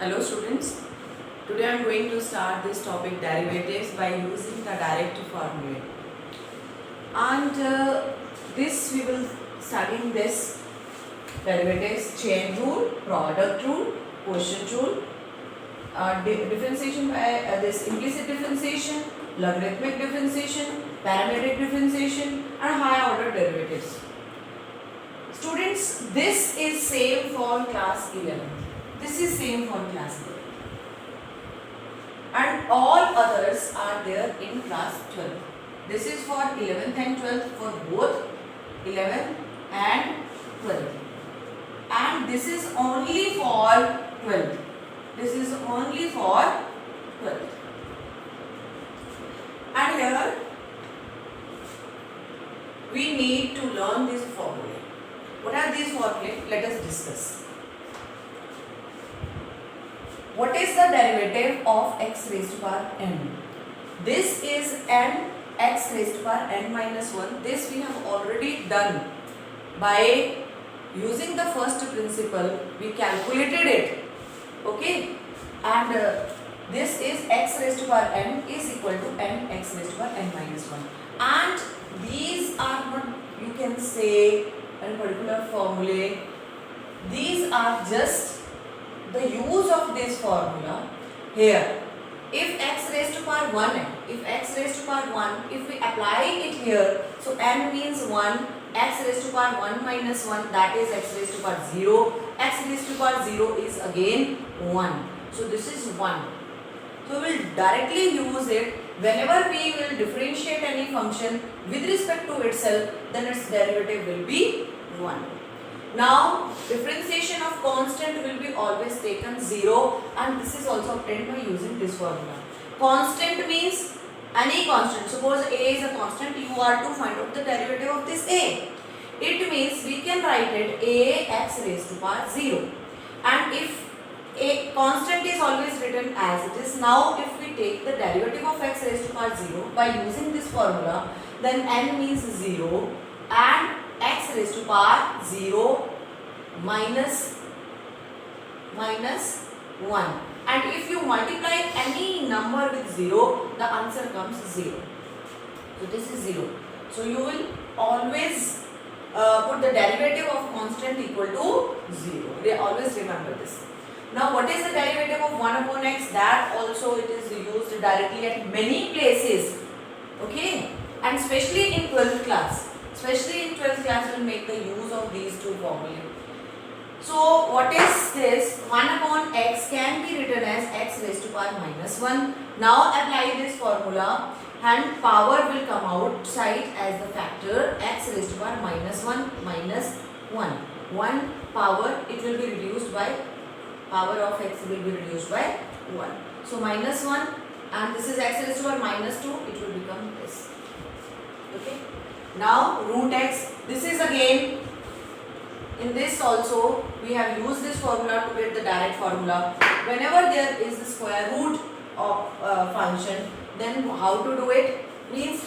Hello students, today I am going to start this topic derivatives by using the direct formula. And this we will studying this derivatives, chain rule, product rule, quotient rule, differentiation by this implicit differentiation, logarithmic differentiation, parametric differentiation and higher order derivatives. Students, this is same for class 11. This is same for class 11. And all others are there in class 12. This is for 11th and 12th for both 11 and 12. And this is only for 12th. This is only for 12th. And here we need to learn this formula. What are these formulas? Let us discuss. What is the derivative of x raised to power n? This is n x raised to power n minus 1. This we have already done by using the first principle. We calculated it. Okay. And this is x raised to power n is equal to n x raised to power n minus 1. And these are not, you can say, a particular formula. These are just the use of this formula here. If x raised to power 1n, if x raised to power 1, if we apply it here, so n means 1, x raised to power 1 minus 1, that is x raised to power 0, x raised to power 0 is again 1. So this is 1. So we will directly use it whenever we will differentiate any function with respect to itself, then its derivative will be 1. Now differentiation of constant will be always taken 0, and this is also obtained by using this formula. Constant means any constant. Suppose a is a constant, you are to find out the derivative of this a. It means we can write it a x raised to power 0. And if a constant is always written as it is, now if we take the derivative of x raised to power 0 by using this formula, then n means 0 and x raised to power 0 minus 1. And if you multiply any number with 0, the answer comes 0. So this is 0. So you will always put the derivative of constant equal to 0. They always remember this. Now what is the derivative of 1 upon x? That also it is used directly at many places. Okay? And especially in 12th class. Especially in 12th class we will make the use of these two formulae. So what is this? 1 upon x can be written as x raised to power minus 1. Now apply this formula and power will come outside as the factor x raised to power minus 1 minus 1. 1 power, it will be reduced by, power of x will be reduced by 1. So minus 1 and this is x raised to power minus 2, it will become this. Okay. Now root x, this is again, in this also we have used this formula to get the direct formula. Whenever there is the square root of function, then how to do it? Means,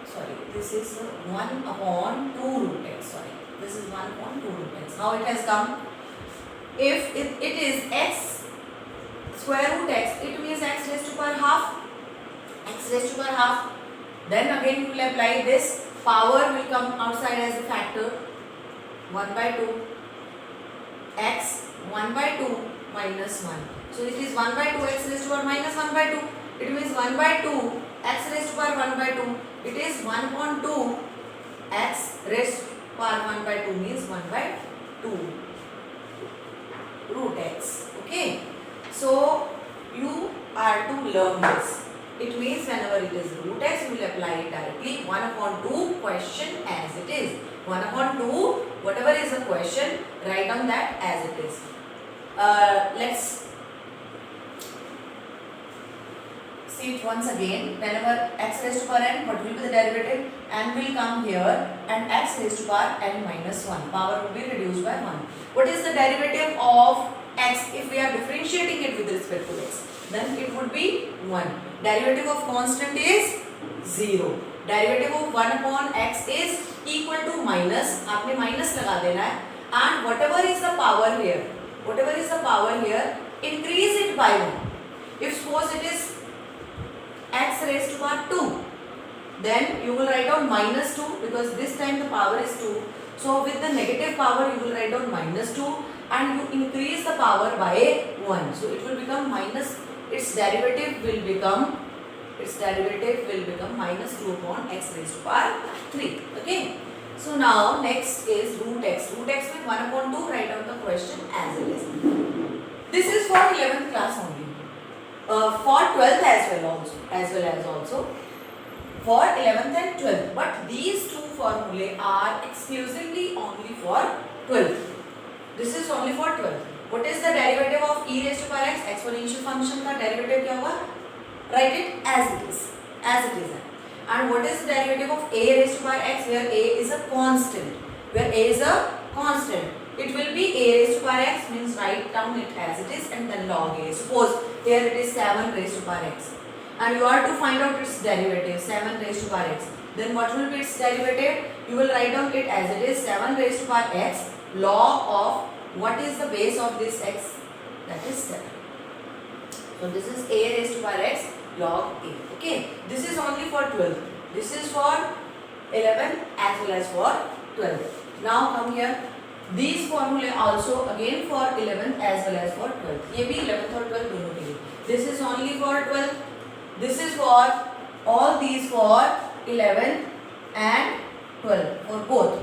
sorry, this is 1 upon 2 root x, sorry, this is 1 upon 2 root x. Now it has come. If it is x square root x, it means x raised to power half, x raised to power half. Then again we will apply this, power will come outside as a factor, 1 by 2, x 1 by 2 minus 1. So it is 1 by 2 x raised to power minus 1 by 2. It means 1 by 2 x raised to power 1 by 2. It is 1 upon 2 x raised to power 1 by 2 means 1 by 2 root x. Okay. So you are to learn this. It means whenever it is root x, we will apply it directly. 1 upon 2 question as it is. 1 upon 2, whatever is the question, write down that as it is. Let's see it once again. Whenever x raised to power n, what will be the derivative? N will come here and x raised to power n minus 1. Power will be reduced by 1. What is the derivative of x if we are differentiating it with respect to x? Then it would be 1. Derivative of constant is 0. Derivative of 1 upon x is equal to minus, आपने minus लगा देना है, and whatever is the power here, increase power 2. Then you will write down minus 2 because this time the power is 2. So with the negative power you will write down minus 2 and you increase the power by 1. So it will become minus, its derivative will become minus 2 upon x raised to power 3. Okay. So now next is root x. Root x with 1 upon 2, write down the question as it is. This is for 11th class only. For 12th as well as also for 11th and 12th. But these two formulae are exclusively only for 12th. This is only for 12th. What is the derivative of e raised to power x? Exponential function का derivative क्या हुआ? Write it as it is. And what is the derivative of a raised to power x, where a is a constant? It will be a raised to power x, means write down it as it is and then log a. Suppose here it is 7 raised to power x and you are to find out its derivative, 7 raised to power x. Then what will be its derivative? You will write down it as it is, 7 raised to power x log of what is the base of this x? That is 7. So this is a raised to power x log a. Okay, this is only for 12. This is for 11 as well as for 12. Now come here. These formulae also again for 11th as well as for 12th. ये भी 11th और 12th दोनों के लिए. This is only for 12th. This is for all these for 11th and 12th for both.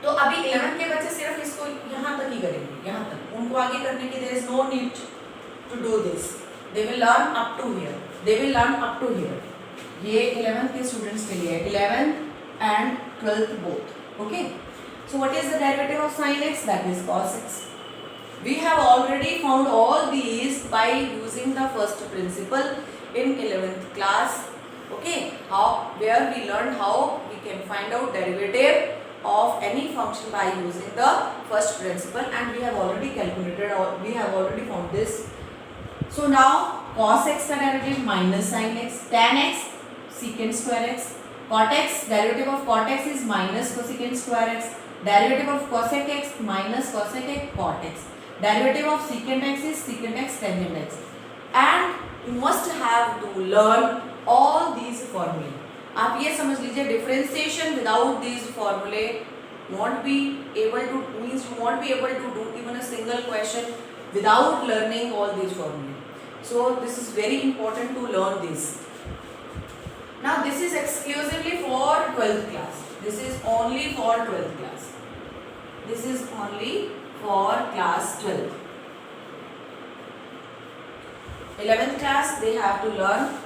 तो अभी 11th के बच्चे सिर्फ इसको यहाँ तक ही करेंगे, यहाँ तक. उनको आगे करने की there is no need to do this. They will learn up to here. ये 11th के students के लिए है, 11th and 12th both. Okay. So what is the derivative of sin x? That is cos x. We have already found all these by using the first principle in 11th class. Okay. Where we learned how we can find out derivative of any function by using the first principle, and we have already calculated or we have already found this. So now cos x का derivative minus sin x, tan x secant square x, cot x, derivative of cot x is minus cosecant square x, derivative of cosec x minus cosec x cot x, derivative of secant x is secant x tangent x, and you must have to learn all these formulae. आप ये समझ लीजिए differentiation without these formulae won't be able to, means you won't be able to do even a single question without learning all these formulae. So this is very important to learn this. Now this is exclusively for 12th class. This is only for 12th class. This is only for class 12. 11th class they have to learn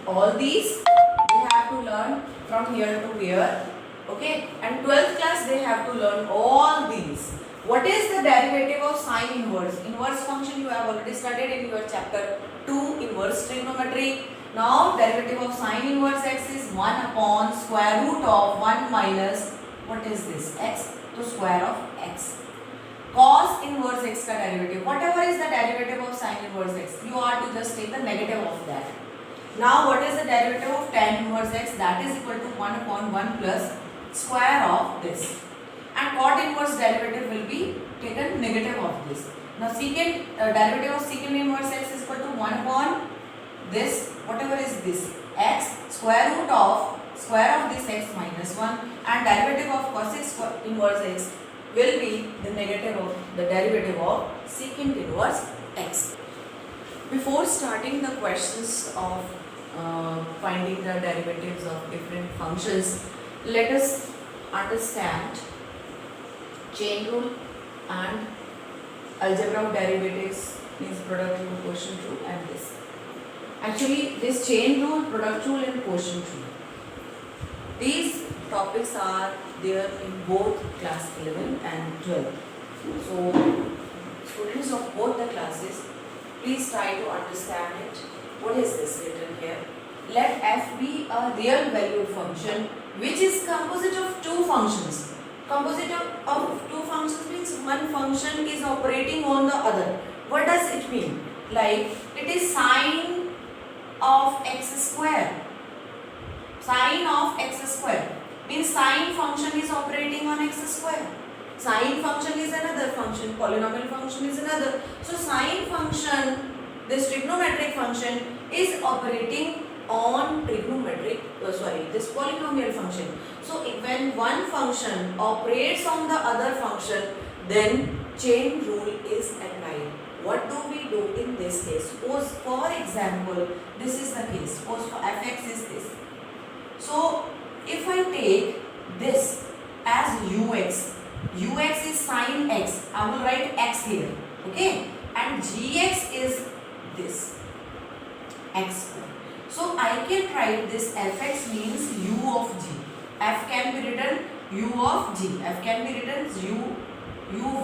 all these. They have to learn from here to here. Okay. And 12th class they have to learn all these. What is the derivative of sine inverse? Inverse function you have already studied in your chapter 2, inverse trigonometry. Now derivative of sine inverse x is 1 upon square root of 1 minus, what is this, x to square of x. Cos inverse x का derivative, whatever is the derivative of sine inverse x, you are to just take the negative of that. Now what is the derivative of tan inverse x? That is equal to 1 upon 1 plus square of this. And cot inverse derivative will be taken negative of this. Now secant derivative of secant inverse x is equal to 1 upon this, whatever is this, x square root of this x minus 1, and derivative of cosec inverse x will be the negative of the derivative of secant inverse x. Before starting the questions of finding the derivatives of different functions, let us understand chain rule and algebra of derivatives, means product rule, quotient rule, and this. Actually, this chain rule, product rule, and quotient rule, these topics are there in both class 11 and 12. So, students of both the classes, please try to understand it. What is this written here? Let f be a real valued function which is composite of two functions. Composite of two functions means one function is operating on the other. What does it mean? Like it is sine of x square. Sine of x square means sine function is operating on x square. Sine function is another function, polynomial function is another. So sine function, this trigonometric function, is operating on trigonometric, this polynomial function. So when one function operates on the other function, then chain rule is applied. What do we do in this case? Suppose, for example, this is the case. Suppose for fx is this. So if I take this as ux, ux is sin x, I will write x here, okay, and gx is this x square. So I can write this fx means u of g. F can be written u of g. F can be written u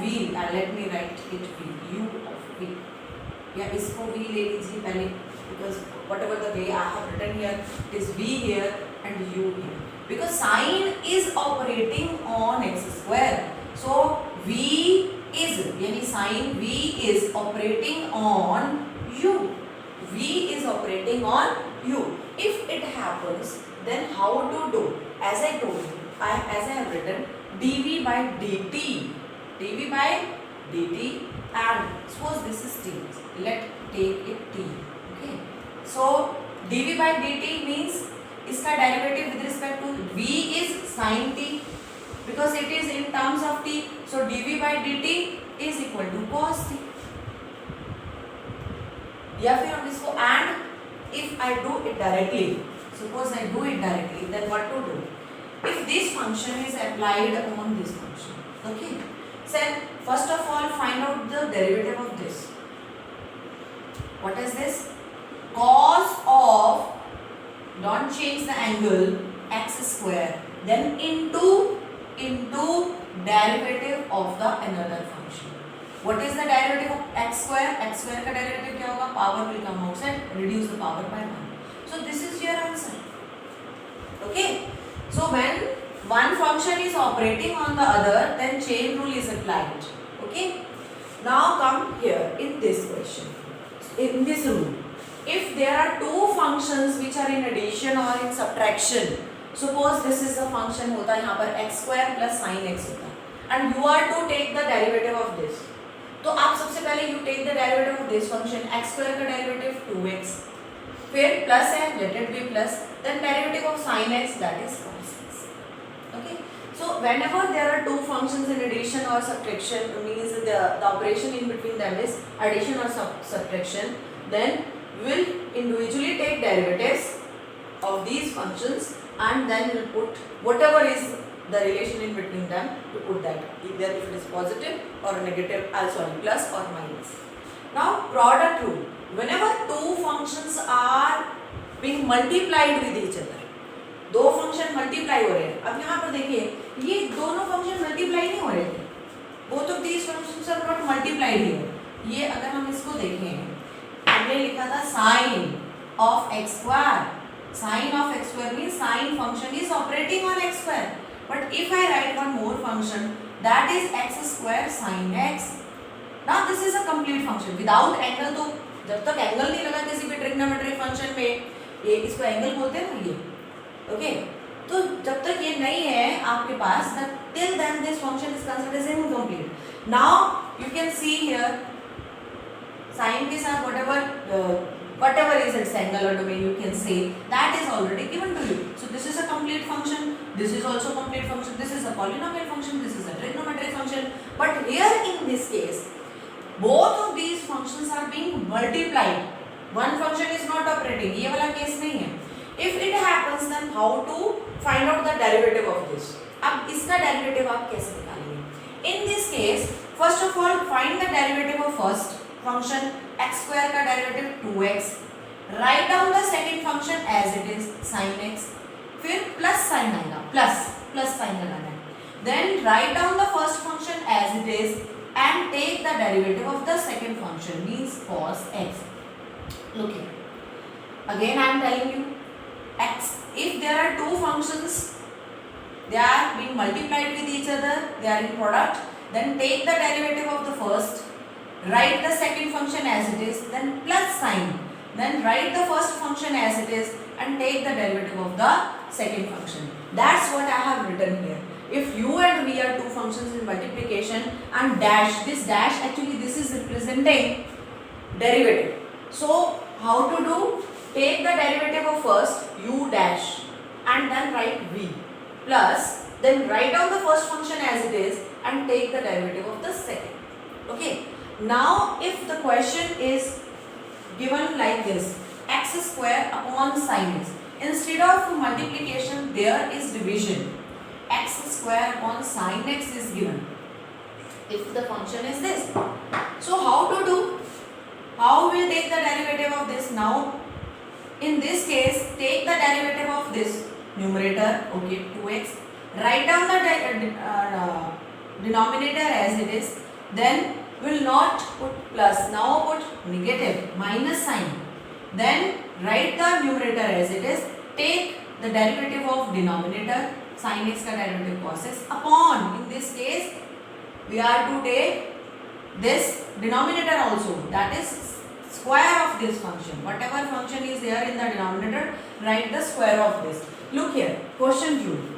v. Let me write it v. U of v. या इसको v ले लीजिए पहले, because whatever the way I have written here, it is v here and u here. Because sine is operating on x square. So v is, यानी sine v is operating on u. V is operating on u. If it happens, then how to do? As I told you, as I have written, dv by dt, dv by dt, and suppose this is t. Let take it t. Okay. So dv by dt means इसका derivative with respect to v is sin t, because it is in terms of t. So dv by dt is equal to cos t. या फिर हम इसको and if I do it directly, suppose I do it directly, then what to do? If this function is applied on this function, okay. So first of all, find out the derivative of this. What is this? Cos of, don't change the angle, x square, then into derivative of the another function. What is the derivative of x square? X square का derivative क्या होगा? Power will come outside, reduce the power by 1. So this is your answer. Okay. So when one function is operating on the other, then chain rule is applied. Okay. Now come here in this question, in this rule. If there are two functions which are in addition or in subtraction, suppose this is the function होता है यहाँ पर x square plus sin x होता है, and you are to take the derivative of this. तो आप सबसे पहले you take the derivative of this function, x square का derivative 2x, फिर plus है, let it be plus, then derivative of sin x, that is cos x. Okay. So whenever there are two functions in addition or subtraction, means the operation in between them is addition or subtraction, then we will individually take derivatives of these functions and then we'll put whatever is the relation in between them, to put that, either if it is positive or negative, plus or minus. Now product rule, whenever two functions are being multiplied with each other, दो function multiply हो रहे हैं. अब यहाँ पर देखिए ये दोनों फंक्शन मल्टीप्लाई नहीं हो रहे थे, both of these functions are not multiplied here. ये अगर हम इसको देखें, हमने लिखा था sin of x square. Sin of x square means sin function is operating on x square. But if I write one more function, that is x square sin x. Now this is a complete function. Without angle, तो जब तक angle नहीं लगा किसी भी trigonometric function में, ये इसको एंगल बोलते हैं ना ये, ओके. तो जब तक ये नहीं है आपके पास, till then this function is considered as incomplete. Now you can see here sin के साथ whatever is its angle or domain, you can say that is already given to you. So this is a complete function, this is also complete function, this is a polynomial function, this is a trigonometric function. But here in this case, both of these functions are being multiplied. One function is not operating. ये वाला case नहीं है. If it happens, then how to find out the derivative of this? अब इसका derivative आप कैसे निकालेंगे? In this case, first of all, find the derivative of first function, x square का derivative 2x. Write down the second function as it is, sin x. फिर plus sign आएगा, plus sign लगाना है. Then write down the first function as it is and take the derivative of the second function, means cos x. Look here. Again I am telling you, x, if there are two functions, they are being multiplied with each other, they are in product, then take the derivative of the first, write the second function as it is, then plus sign, then write the first function as it is and take the derivative of the second function. That's what I have written here. If u and v are two functions in multiplication and dash, this dash actually this is representing derivative. So how to do? take the derivative of first u dash and then write v plus then write down the first function as it is and take the derivative of the second. Okay. Now if the question is given like this, x square upon sin x, instead of multiplication there is division. X square upon sin x is given if the function is this. So how to do? How will take the derivative of this? Now in this case take the derivative of this numerator, okay, 2x, write down the denominator as it is, then will not put plus, now put negative minus sign, then write the numerator as it is, take the derivative of denominator sin x का derivative cos x upon, in this case we are to take this denominator also, that is square of this function. Whatever function is there in the denominator, write the square of this. Look here, question 2.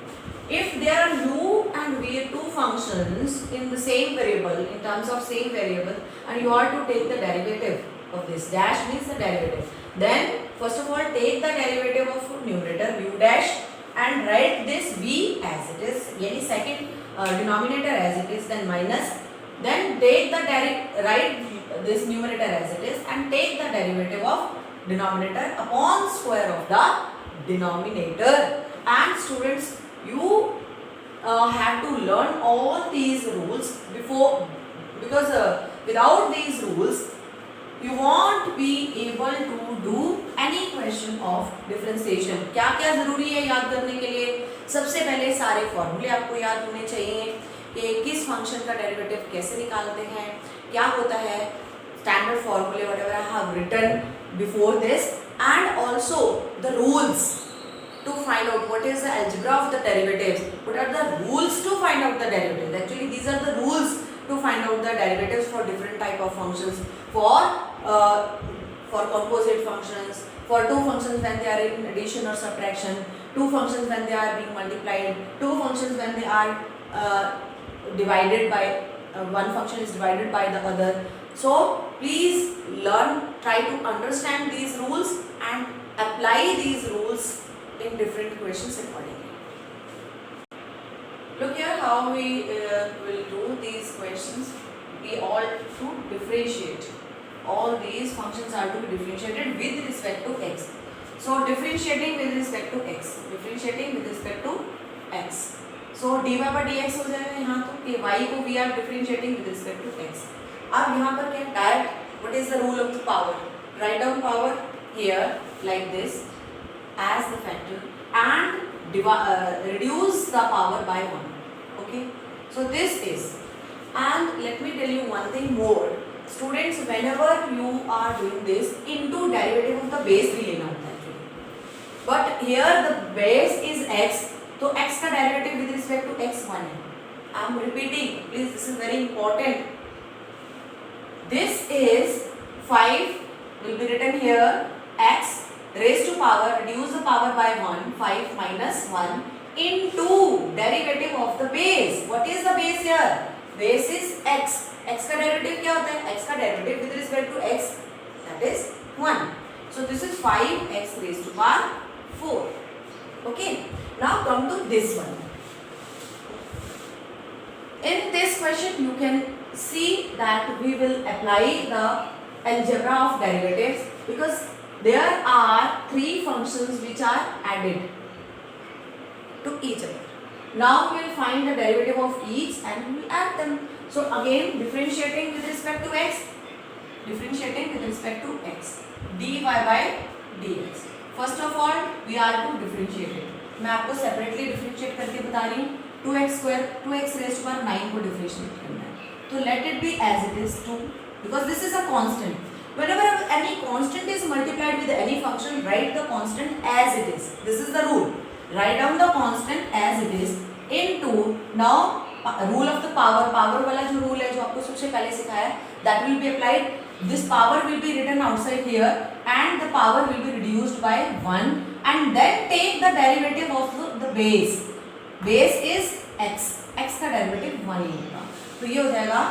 If there are u and v, two functions in the same variable, in terms of same variable, and you are to take the derivative of this, dash means the derivative, then first of all take the derivative of numerator u dash and write this v as it is, yani second denominator as it is, then minus, then take the write this numerator as it is and take the derivative of denominator upon square of the denominator. And students, you have to learn all these rules before, because without these rules you won't be able to do any question of differentiation. क्या क्या जरूरी है याद करने के लिए? सबसे पहले सारे फॉर्मूले आपको याद होने चाहिए कि किस फंक्शन का डेरिवेटिव कैसे निकालते हैं, क्या होता है, standard formula whatever I have written before this, and also the rules to find out what is the algebra of the derivatives, what are the rules to find out the derivatives. Actually these are the rules to find out the derivatives for different type of functions, for composite functions, for two functions when they are in addition or subtraction, two functions when they are being multiplied, two functions when they are divided by one function is divided by the other. So please learn, try to understand these rules and apply these rules in different questions accordingly. Look here how we will do these questions. We all to differentiate. All these functions are to be differentiated with respect to x. So differentiating with respect to x. Differentiating with respect to x. So dy by dx हो जाएगा यहाँ तो कि y को we are differentiating with respect to x. अब यहाँ पर क्या direct, what is the rule of the power? Write down power here like this as the factor and reduce the power by 1. Okay, so this is, and let me tell you one thing more, students, whenever you are doing this, into derivative of the base भी लेना होता है actually, but here the base is x, तो x का derivative with respect to x 1 है. I am repeating, please, this is very important. This is 5 will be written here, x raised to power, reduce the power by 1, 5 minus 1 into derivative of the base. What is the base here? Base is x. x का derivative क्या होता है? x का derivative with respect to x, that is 1. So this is 5x raised to power 4. Okay. Now come to this one. In this question you can see that we will apply the algebra of derivatives because there are three functions which are added to each other. Now we will find the derivative of each and we will add them. So again differentiating with respect to x, differentiating with respect to x, dy by dx. First of all we are to differentiate it. मैं आपको separately differentiate करके बता रही हूँ. 2x square, 2x raised to power 9 को differentiate करना है. तो let it be as it is 2 because this is a constant. Whenever any constant is multiplied with any function, write the constant as it is. This is the rule. Write down the constant as it is into, now rule of the power, power वाला जो rule है जो आपको सबसे पहले सिखाया है, that will be applied. This power will be written outside here and the power will be reduced by 1 and then take the derivative of the base. Base is x. x का derivative 1 ही होगा. तो ये हो जाएगा,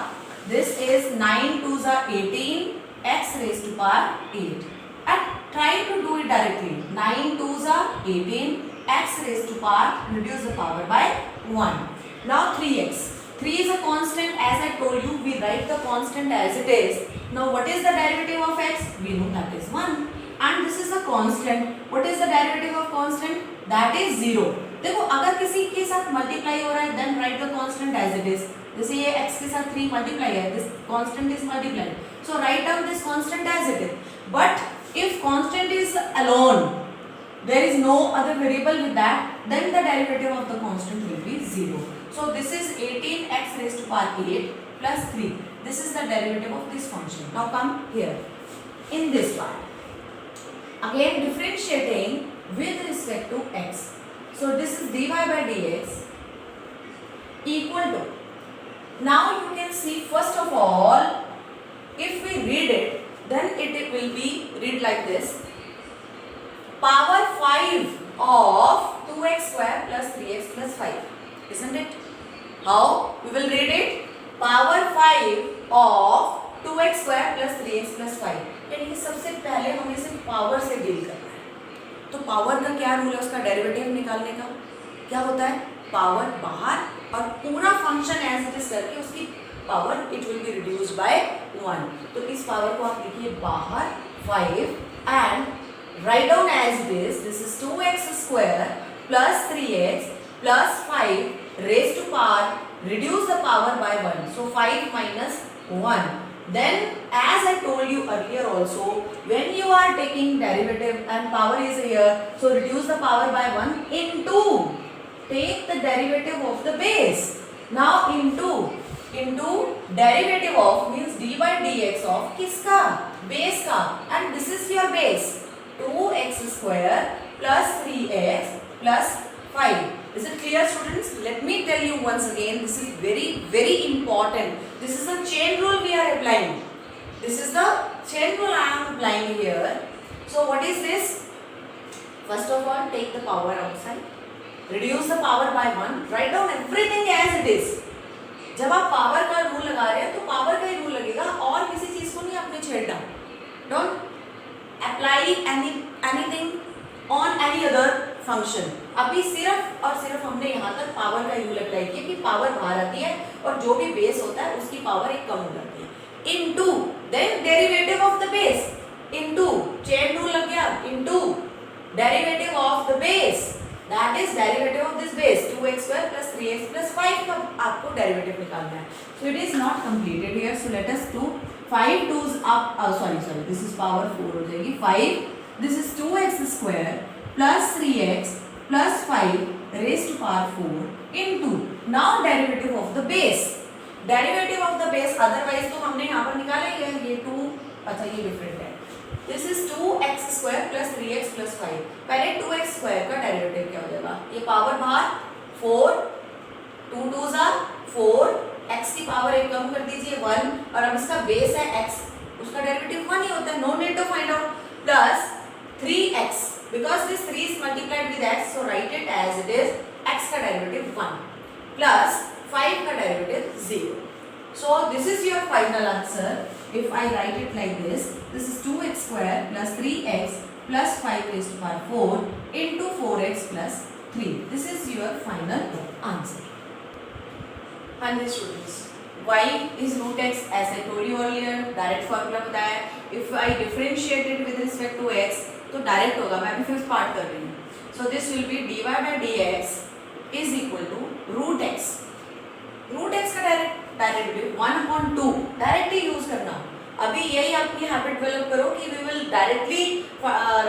this is 9 2s are 18, x raised to power 8 and try to do it directly. 9 2s are 18, x raised to power, reduce the power by 1. Now 3x. 3 is a constant. As I told you, we write the constant as it is. Now what is the derivative of x? We know that is 1. And this is a constant. What is the derivative of constant? That is 0. देखो अगर किसी के साथ multiply हो रहा है, then write the constant as it is. जैसे ये x के साथ 3 मल्टीप्लाई है, this constant is multiplied. So write down this constant as it is. But if constant is alone, there is no other variable with that, then the derivative of the constant will be 0. So this is 18x raised to power 8 plus 3. This is the derivative of this function. Now come here in this part. Again differentiating with respect to x. So this is dy by dx equal to. Now you can see, first of all, if we read it, then it will be read like this: power 5 of 2x square plus 3x plus 5. Isn't it? How we will read it? Power 5 of 2x square plus 3x plus 5. यानी कि सबसे पहले हमें सिर्फ power से deal करना है. तो पावर का क्या रूल है उसका डेरिवेटिव निकालने का? क्या होता है? पावर बाहर और पूरा फंक्शन एज इट इज करके उसकी power it will be reduced by 1. तो इस पावर को आप लिखिए बाहर 5 and write down as it is. This is 2x square plus 3x plus 5 raised to power, reduce the power by 1. So 5 minus 1. Then as I told you earlier also, when you are taking derivative and power is here, so reduce the power by 1 into, take the derivative of the base. Now into derivative of means d by dx of किसका? Base का. And this is your base. 2x square plus 3x plus 5. Is it clear, students? Let me tell you once again, this is very, very important. This is the chain rule we are applying. This is the chain rule I am applying here. So what is this? First of all, take the power outside. Reduce the power by 1. Write down everything as it is. जब आप power का rule लगा रहे हैं तो power का ही rule लगेगा और किसी चीज को नहीं आपने छेड़ना. Don't apply anything on any other function. अभी सिर्फ और सिर्फ हमने यहाँ तक पावर का रूल अप्लाई किया कि पावर बाहर आती है और जो भी बेस होता है उसकी पावर एक कम हो जाती है. Into then derivative of the base, into chain rule लग गया, into derivative of the base, that is derivative of this base 2x square plus 3x plus 5 का आपको डेरिवेटिव निकालना है. So it is not completed here. So let us do 5 2s up, sorry this is power 4 हो जाएगी. 5 this is 2x square plus 3x plus 5 raised to power 4 into now derivative of the base. Derivative of the base otherwise तो हमने यहाँ पर निकाला ही है. ये 2, अच्छा ये डिफरेंट है. This is 2x square plus 3x plus 5. पहले 2x square का डेरिवेटिव क्या हो जाएगा? ये पावर बाहर 4, 2 2s are 4, x की पावर एक कम कर दीजिए 1 और अब इसका बेस है x, उसका डेरिवेटिव 1 ही होता है. No need to find out. Plus 3x because this 3 is multiplied with x, so write it as it is. x का डेरिवेटिव 1 plus 5 का derivative 0. So this is your final answer. If I write it like this, this is 2x square plus 3x plus 5 raised to power 4 into 4x plus 3. This is your final answer. And the students, y is root x as I told you earlier. Direct formula बताया. If I differentiate it with respect to x, तो direct होगा. मैं अभी fifth part कर रही हूँ. So this will be dy by dx is equal to root x. Root x का derivative 1/2 directly use करना. अभी यही अपनी हैबिट डेवलप करो कि we will directly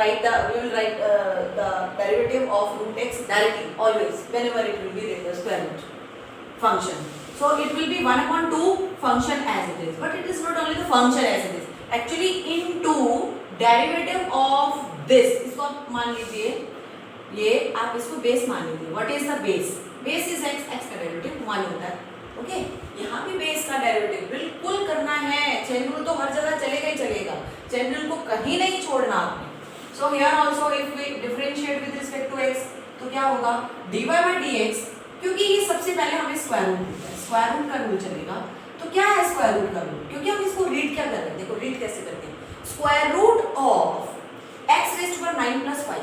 write the derivative of root x directly always whenever it will be the square root function. So it will be 1/2 function as it is, but it is not only the function as it is. Actually into derivative of this, इसको आप मान लीजिए, ये आप इसको base मान लीजिए. What is the base? Base is x, x का डेरिवेटिव 1 होता है. ओके, यहाँ भी बेस का डेरिवेटिव बिल्कुल करना है. चेन रूल तो हर जगह चलेगा ही चलेगा. चेन रूल को कहीं नहीं छोड़ना आपने. So here also if we differentiate with respect to x तो क्या होगा? dy by dx, क्योंकि ये सबसे पहले हमें स्क्वायर रूट मिलता है. स्क्वायर रूट का रूल चलेगा. तो क्या है स्क्वायर रूट का रूल? क्योंकि हम इसको रीड क्या कर रहे हैं, देखो रीड कैसे करते हैं. Square root of power 9 plus 5,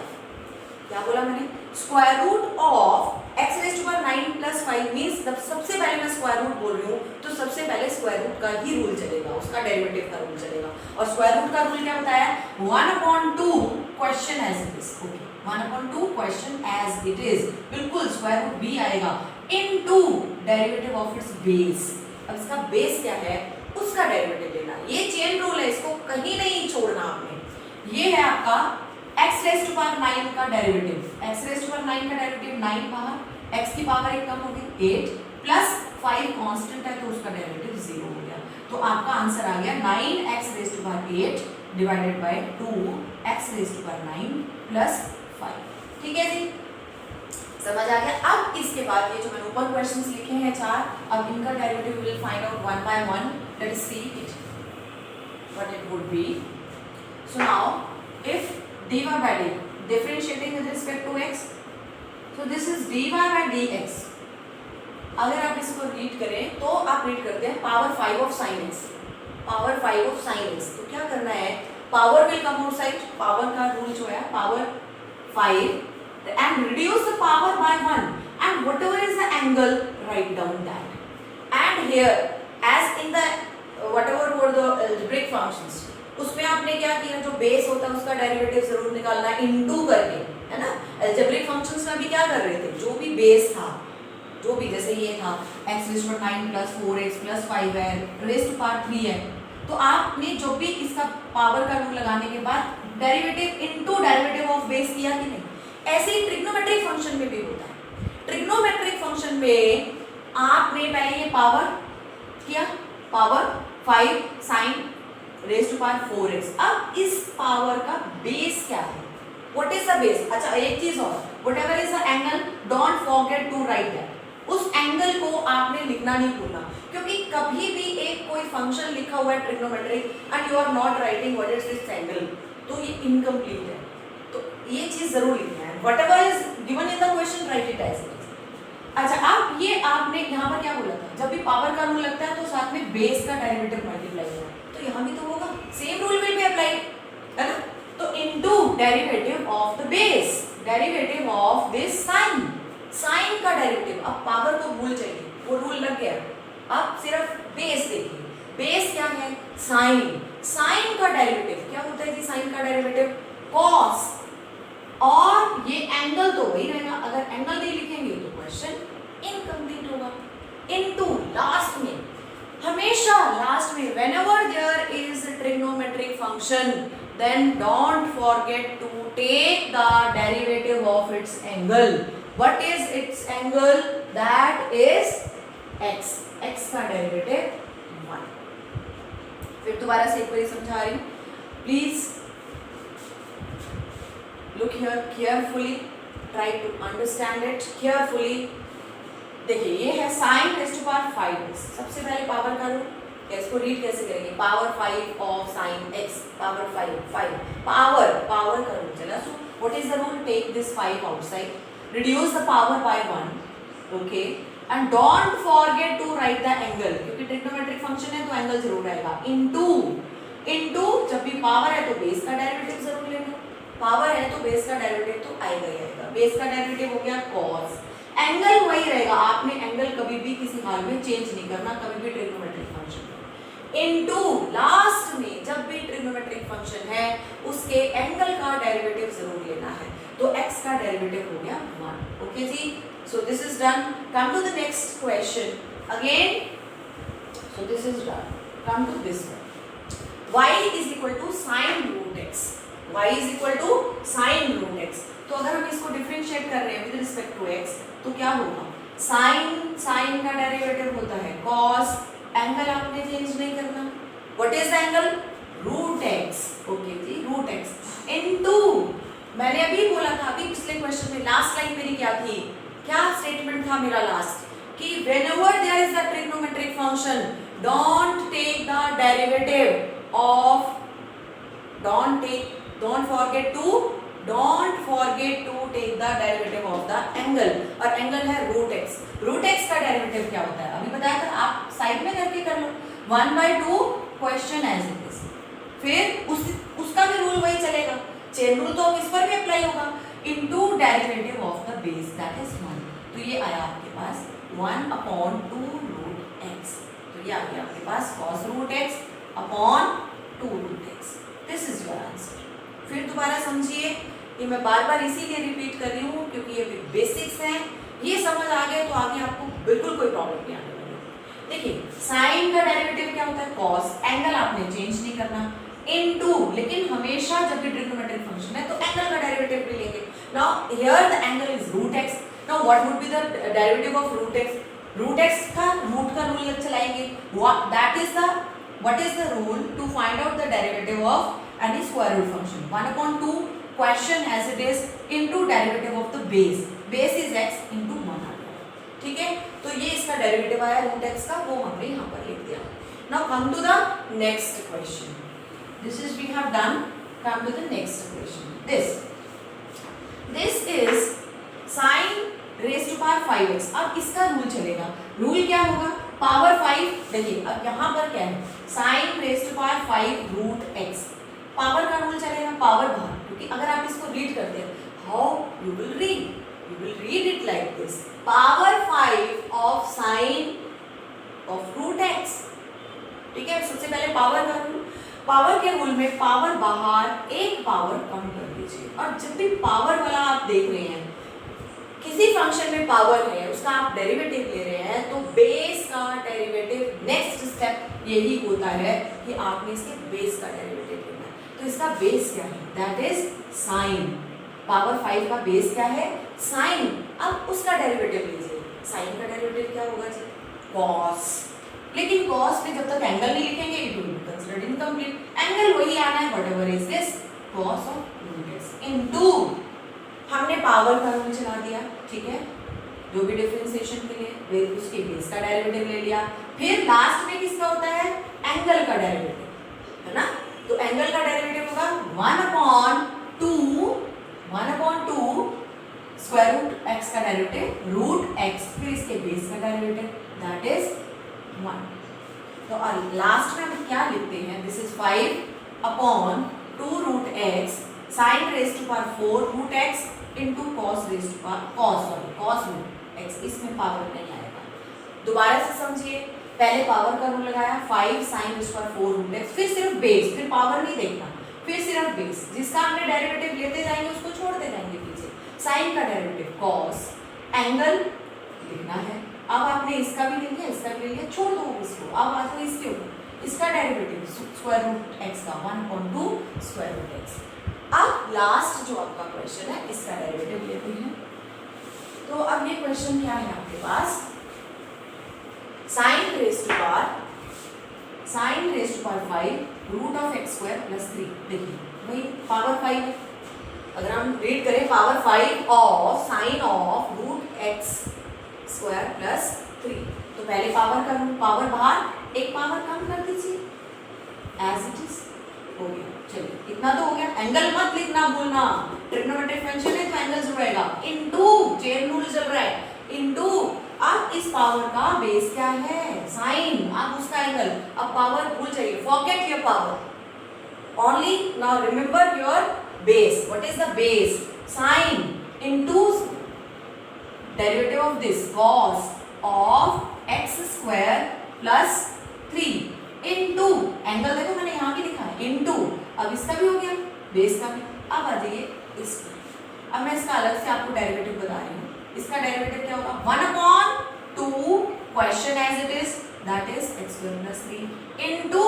क्या बोला मैंने, square root of x raise to power 9 plus 5 means सबसे पहले मैं स्क्वायर रूट बोल रही हूँ तो सबसे पहले स्क्वायर रूट का ही रूल चलेगा, उसका डेरिवेटिव का रूल चलेगा। और स्क्वायर रूट का रूल क्या बताया, 1/2 question as it is, okay 1/2 question as it is, बिल्कुल स्क्वायर रूट b आएगा into derivative of its base. अब इसका बेस क्या है उसका डेरिवेटिव लेना, ये चेन रूल है, इसको कहीं नहीं छोड़ना आपने। ये है आपका x रेज टू पावर 9 का derivative, x raise to power 9 का डेरिवेटिव 9 बाहर, x की पावर एक कम हो गई 8 प्लस 5 कांस्टेंट है तो उसका डेरिवेटिव 0 हो गया। तो आपका आंसर आ गया 9x raise to power 8 divided by 2x raise to power 9 plus 5। ठीक है जी, समझ आ गया। अब इसके बाद ये जो मैंने ऊपर क्वेश्चंस लिखे हैं 4, अब इनका derivative will find out one by one. Let us see it what it would be. So now if dy by dy differentiating with respect to x, so this is dy by dx। अगर आप इसको read करें तो आप read करते हैं power 5 of sin x, power 5 of sin x। तो क्या करना है, power will come outside, power का रूल जो है power 5 and reduce the power by 1 and whatever is the angle write down that, and here as in the whatever were the algebraic functions उसमें आपने क्या किया, जो बेस होता है उसका डेरिवेटिव जरूर निकालना इनटू करके, है ना। अलजेब्रिक फंक्शंस में भी क्या कर रहे थे, जो भी बेस था, जो भी जैसे ये था x raise to 9 plus 4x plus 5 है रेज़ टू पावर 3 है, तो आपने जो भी इसका पावर का रूल लगाने के बाद derivative into derivative of base किया कि नहीं। ऐसे ही ट्रिग्नोमेट्रिक फंक्शन में भी होता है। ट्रिग्नोमेट्रिक फंक्शन में आपने पहले ये पावर किया, power 5 sine raise to power 4x। अब इस पावर का बेस क्या है, व्हाट इज द बेस। अच्छा एक चीज और, whatever is the angle don't forget to write that. उस एंगल को आपने लिखना नहीं भूलना, क्योंकि कभी भी एक कोई फंक्शन लिखा हुआ है trigonometric and you are not writing what is this angle, तो ये इनकम्प्लीट है। तो ये चीज जरूर लिखना है, whatever is given in the question write it as it is. अच्छा अब ये आपने यहाँ पर क्या बोला था, जब भी पावर का रूल लगता है तो साथ में बेस का डेरिवेटिव मल्टीप्लाई होगा, तो यहाँ भी तो होगा, same rule will be applied, है ना। तो into derivative of the base, derivative of this sine, sine का डेरिवेटिव। अब पावर तो भूल जाइए, वो रूल लग गया, अब सिर्फ बेस देखिए, बेस क्या है साइन, साइन का डेरिवेटिव क्या होता है जी, साइन का डेरिवेटिव कॉस, और ये एंगल तो वही रहेगा, अगर एंगल नहीं लिखेंगे तो क्वेश्चन इनकम्प्लीट होगा। इनटू लास्ट में, हमेशा लास्ट में whenever there is a trigonometric function then don't forget to take the derivative of its angle। what is its angle, that is x, x का डेरिवेटिव 1। फिर दोबारा से एक बार समझा रही हूँ, please look here carefully, try to understand it carefully। देखिए ये है sign raise to power 5x, सबसे पहले पावर का रूल, इसको रीड कैसे करेंगे, power 5 of sine x, power 5 power का रूल चला। So what is the rule, take this 5 outside, reduce the power by 1, okay, and don't forget to write the angle, क्योंकि trigonometric function है तो angle जरूर रहेगा। Into जब भी power है तो बेस का डेरिवेटिव जरूर लेना, पावर है तो बेस का डेरिवेटिव तो आएगा ही आएगा। बेस का डेरिवेटिव हो गया cos, एंगल वही रहेगा, आपने एंगल कभी भी किसी हाल में चेंज नहीं करना, कभी भी ट्रिग्नोमेट्रिक फंक्शन में। इनटू लास्ट में जब भी ट्रिग्नोमेट्रिक फंक्शन है उसके एंगल का डेरिवेटिव जरूर लेना है, तो x का डेरिवेटिव हो गया 1। ओके जी, so this is done. Come to the next question again, so this is done. Come to this one, y is equal to sine root x, y is equal to sine root x। तो अगर हम इसको differentiate कर रहे हैं with respect to x तो क्या होगा, साइन का डेरिवेटिव होता है cos, एंगल आपने चेंज नहीं करना, what is the angle, root x, okay जी रूट x इनटू, मैंने अभी बोला था, अभी पिछले क्वेश्चन में लास्ट लाइन मेरी क्या थी, क्या स्टेटमेंट था मेरा लास्ट, कि whenever there is a trigonometric function don't take the derivative of, don't forget to take the derivative of the angle, और एंगल है रूट x। रूट x का डेरिवेटिव क्या होता है अभी बताया था, आप साइड में करके कर लो, 1/2 क्वेश्चन एज इट इज। फिर उसका भी रूल वही चलेगा, चेन रूल तो अब इस पर भी अप्लाई होगा, into derivative of the base that is 1। तो ये आया आपके पास 1/2 रूट x। तो ये आ गया आपके पास cos root x upon 2 root x। This is your answer. फिर दोबारा समझिए, ये मैं बार बार इसीलिए रिपीट कर रही हूँ क्योंकि ये बेसिक्स हैं, ये समझ आ गए तो आगे आपको बिल्कुल कोई प्रॉब्लम नहीं आने वाली। देखिए साइन का डेरिवेटिव क्या होता है, cos, एंगल आपने चेंज नहीं करना, इनटू, लेकिन हमेशा जब भी ट्रिग्नोमेट्रिक फंक्शन है तो एंगल का डेरिवेटिव भी लेंगे। Now here the angle is root x। Now what would be the derivative of root x? Root x का रूट का रूल चलाएंगे। What is the rule to find out the derivative of any square root function? 1/2 question as it is into derivative of the base. Base is x into 1 आ गया, ठीक है। तो ये इसका डेरिवेटिव आया रूट x का, वो हमने यहाँ पर लिख दिया। Now come to the next question. This is we have done. Come to the next question. This is sin raised to power 5x। अब इसका रूल चलेगा। रूल क्या होगा? पावर 5। देखिए अब यहाँ पर क्या है, sin raised to power 5 root x। Power का रूल चलेगा, पावर बाहर, क्योंकि अगर आप इसको रीड करते हैं, how you will read it like this, power 5 of sin of root x। ठीक है, सबसे पहले पावर का रूल, पावर के रूल में पावर बाहर एक पावर कम कर दीजिए। और जब भी पावर वाला आप देख रहे हैं, किसी फंक्शन में पावर है, उसका आप डेरिवेटिव ले रहे हैं, तो बेस का डेरिवेटिव नेक्स्ट स्टेप यही होता है कि आपने इसके बेस का डेरिवेटिव लेना है। तो इसका बेस क्या है? That is sine. पावर 5 का बेस क्या है? साइन। अब उसका डेरिवेटिव लीजिए। साइन का डेरिवेटिव क्या होगा जी? कॉस। लेकिन cos में जब तक एंगल नहीं लिखेंगे it will be considered incomplete. Angle वही आना है, whatever is this, cos of root x into, हमने पावर का रूल चला दिया, ठीक है, जो भी डिफरेंशिएशन के लिए उसके बेस का डेरिवेटिव ले लिया। फिर लास्ट में किसका होता है? एंगल का डेरिवेटिव, है ना। तो एंगल का डेरिवेटिव होगा 1/2 स्क्वायर रूट x का डेरिवेटिव रूट x, फिर इसके बेस का डेरिवेटिव दैट इज 1। तो लास्ट में हम क्या लिखते हैं? This is 5/2 root x sin raised to power 4 root x into cos raised to power cos root x। इसमें पावर नहीं आएगा। दोबारा से समझिए, पहले पावर का रूल लगाया, 5 sin raised to power 4 root x, फिर सिर्फ बेस, फिर पावर नहीं देखना, फिर सिर्फ बेस। जिसका हमने डेरिवेटिव लेते जाएंगे उसको छोड़ते जाएंगे पीछे। साइन का डेरिवेटिव cos, एंगल लिखना है। अब आपने इसका भी ले लिया, इसका भी ले लिया, छोड़ दो इसको। अब आ जाओ इसके ऊपर, इसका डेरिवेटिव स्क्वायर रूट x का 1/2 स्क्वायर रूट x। अब लास्ट जो आपका क्वेश्चन है, इसका डेरिवेटिव लेते हैं। तो अब ये क्वेश्चन क्या है आपके पास? sin raised to power 5 root of x square plus 3। देखिए भाई पावर 5 है, अगर हम रीड करें power 5 of sine of root x square plus 3, तो पहले पावर का रूल, पावर बाहर एक पावर कम कर दीजिए, एज इट इज हो गया। चलिए इतना तो हो गया। एंगल मत लिखना भूलना, ट्रिग्नोमेट्रिक फंक्शन है तो एंगल जुड़ेगा, इनटू चेन रूल चल रहा है, इनटू। अब इस पावर का बेस क्या है? साइन। अब उसका एंगल, अब पावर भूल जाइए, forget your power, only now remember your base. What is the base? Sine into derivative of this cos of x square plus 3 into angle, देखो मैंने यहाँ भी लिखा है इनटू। अब इसका भी हो गया, बेस का भी। अब आ जाइए इस पर। अब मैं इसका अलग से आपको डेरिवेटिव बता रही हूँ। इसका डेरिवेटिव क्या होगा? 1/2 question as it is, that is x square plus 3 into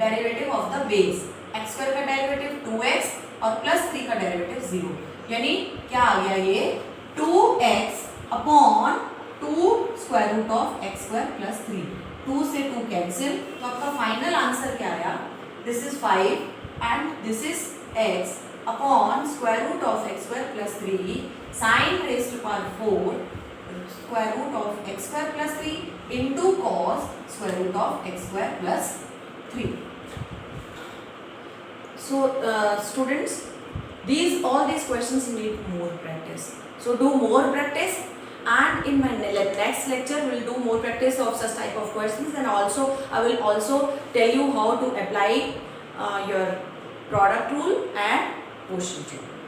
derivative of the base. x square का डेरिवेटिव 2x और प्लस 3 का डेरिवेटिव 0, यानी क्या आ गया ये? 2x upon 2 square root of x square plus 3। 2 से 2 कैंसिल, तो आपका फाइनल आंसर क्या आया? This is 5 and this is x upon square root of x square plus 3 sine raise to power 4 square root of x square plus 3 into cos square root of x square plus 3। So students, all these questions need more practice. So do more practice, and in my next lecture we will do more practice of such type of questions, and also I will also tell you how to apply your product rule and quotient table.